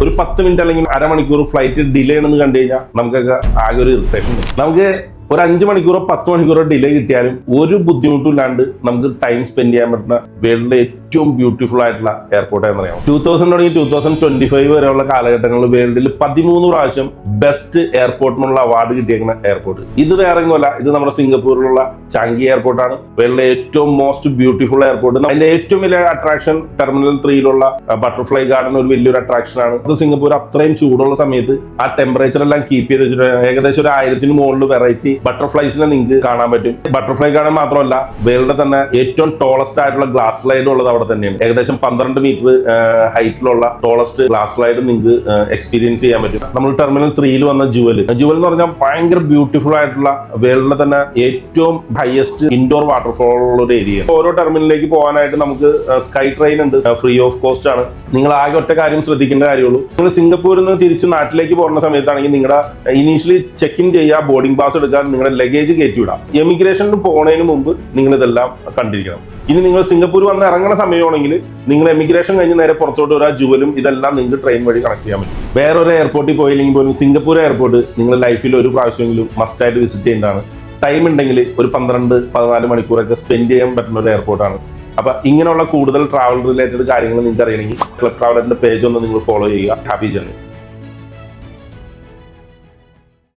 ഒരു 10 മിനിറ്റ് അല്ലെങ്കിൽ അരമണിക്കൂർ ഫ്ലൈറ്റ് ഡിലേ ആണെന്ന് കണ്ടു കഴിഞ്ഞാൽ നമുക്കൊക്കെ ആകെ ഒരു ഇറിറ്റേഷൻ ഉണ്ട്. നമുക്ക് ഒരു 5 മണിക്കൂറോ 10 മണിക്കൂറോ ഡിലേ കിട്ടിയാലും ഒരു ബുദ്ധിമുട്ടും ഇല്ലാണ്ട് നമുക്ക് ടൈം സ്പെൻഡ് ചെയ്യാൻ പറ്റുന്ന വേൾഡിലെ ഏറ്റവും ബ്യൂട്ടിഫുൾ ആയിട്ടുള്ള എയർപോർട്ട് എന്നറിയാം. 2000 തുടങ്ങി 2025 വരെയുള്ള കാലഘട്ടങ്ങളിൽ വേൾഡിൽ 13 പ്രാവശ്യം ബെസ്റ്റ് എയർപോർട്ടിനുള്ള അവാർഡ് കിട്ടിയേക്കുന്ന എയർപോർട്ട് ഇത് വേറെ ഒന്നുമല്ല, ഇത് നമ്മുടെ സിംഗപ്പൂരിലുള്ള ചാങ്കി എയർപോർട്ടാണ്. വേൾഡിലെ ഏറ്റവും മോസ്റ്റ് ബ്യൂട്ടിഫുൾ എയർപോർട്ട്. അതിന്റെ ഏറ്റവും വലിയ അട്രാക്ഷൻ ടെർമിനൽ 3യിലുള്ള ബട്ടർഫ്ലൈ ഗാർഡൻ ഒരു വലിയൊരു അട്രാക്ഷൻ ആണ്. അത് സിംഗപ്പൂർ അത്രയും ചൂടുള്ള സമയത്ത് ആ ടെമ്പറേച്ചർ എല്ലാം കീപ്പ് ചെയ്ത് വെച്ചിട്ട് ഏകദേശം ഒരു 1000 മുകളിൽ വെറൈറ്റി ബട്ടർഫ്ലൈസിനെ നിങ്ങൾക്ക് കാണാൻ പറ്റും. ബട്ടർഫ്ലൈ ഗാർഡൻ മാത്രമല്ല, വേൾഡിലെ തന്നെ ഏറ്റവും ടോളസ്റ്റ് ആയിട്ടുള്ള ഗ്ലാസ് സ്ലൈഡ് ഉള്ളത് അവിടെ തന്നെയാണ്. ഏകദേശം 12 മീറ്റർ ഹൈറ്റിലുള്ള ടോളസ്റ്റ് ഗ്ലാസ് സ്ലൈഡ് നിങ്ങൾക്ക് എക്സ്പീരിയൻസ് ചെയ്യാൻ പറ്റും. നമ്മൾ ടെർമിനൽ 3യിൽ വന്ന ജുവൽ എന്ന് പറഞ്ഞാൽ ഭയങ്കര ബ്യൂട്ടിഫുൾ ആയിട്ടുള്ള വേൾഡിലെ തന്നെ ഏറ്റവും ഹയസ്റ്റ് ഇൻഡോർ വാട്ടർഫോൾ ഉള്ള ഒരു ഏരിയ. ഓരോ ടെർമിനലിലേക്ക് പോകാനായിട്ട് നമുക്ക് സ്കൈ ട്രെയിൻ ഉണ്ട്, ഫ്രീ ഓഫ് കോസ്റ്റ് ആണ്. നിങ്ങൾ ആകെ ഒറ്റ കാര്യം ശ്രദ്ധിക്കേണ്ട കാര്യമുള്ളൂ, നിങ്ങൾ സിംഗപ്പൂരിൽ നിന്ന് തിരിച്ച് നാട്ടിലേക്ക് പോകുന്ന സമയത്താണെങ്കിൽ നിങ്ങളുടെ ഇനീഷ്യലി ചെക്ക് ഇൻ ചെയ്യുക, ബോർഡിംഗ് പാസ് എടുക്കാൻ നിങ്ങളുടെ ലഗേജ് കയറ്റിവിടാം. എമിഗ്രേഷനിൽ പോകുന്നതിന് മുമ്പ് നിങ്ങൾ ഇതെല്ലാം കണ്ടിരിക്കണം. ഇനി നിങ്ങൾ സിംഗപ്പൂർ വന്ന് ഇറങ്ങുന്ന സമയമാണെങ്കിൽ നിങ്ങൾ എമിഗ്രേഷൻ കഴിഞ്ഞ് നേരെ പുറത്തോട്ട് വരാ ജുവലും ഇതെല്ലാം നിങ്ങൾക്ക് ട്രെയിൻ വഴി കണക്ട് ചെയ്യാൻ പറ്റും. വേറൊരു എയർപോർട്ടിൽ പോയില്ലെങ്കിൽ പോലും സിംഗപ്പൂർ എയർപോർട്ട് നിങ്ങൾ ലൈഫിൽ ഒരു പ്രാവശ്യമെങ്കിലും മസ്റ്റായിട്ട് വിസിറ്റ് ചെയ്യേണ്ടതാണ്. ടൈം ഉണ്ടെങ്കിൽ ഒരു 12-14 മണിക്കൂറൊക്കെ സ്പെൻഡ് ചെയ്യാൻ പറ്റുന്ന ഒരു എയർപോർട്ടാണ്. അപ്പൊ ഇങ്ങനെയുള്ള കൂടുതൽ ട്രാവൽ റിലേറ്റഡ് കാര്യങ്ങൾ നിങ്ങൾക്ക് അറിയണമെങ്കിൽ ക്ലബ് ട്രാവലറിന്റെ പേജ് ഒന്ന് നിങ്ങൾ ഫോളോ ചെയ്യുക. Happy journey.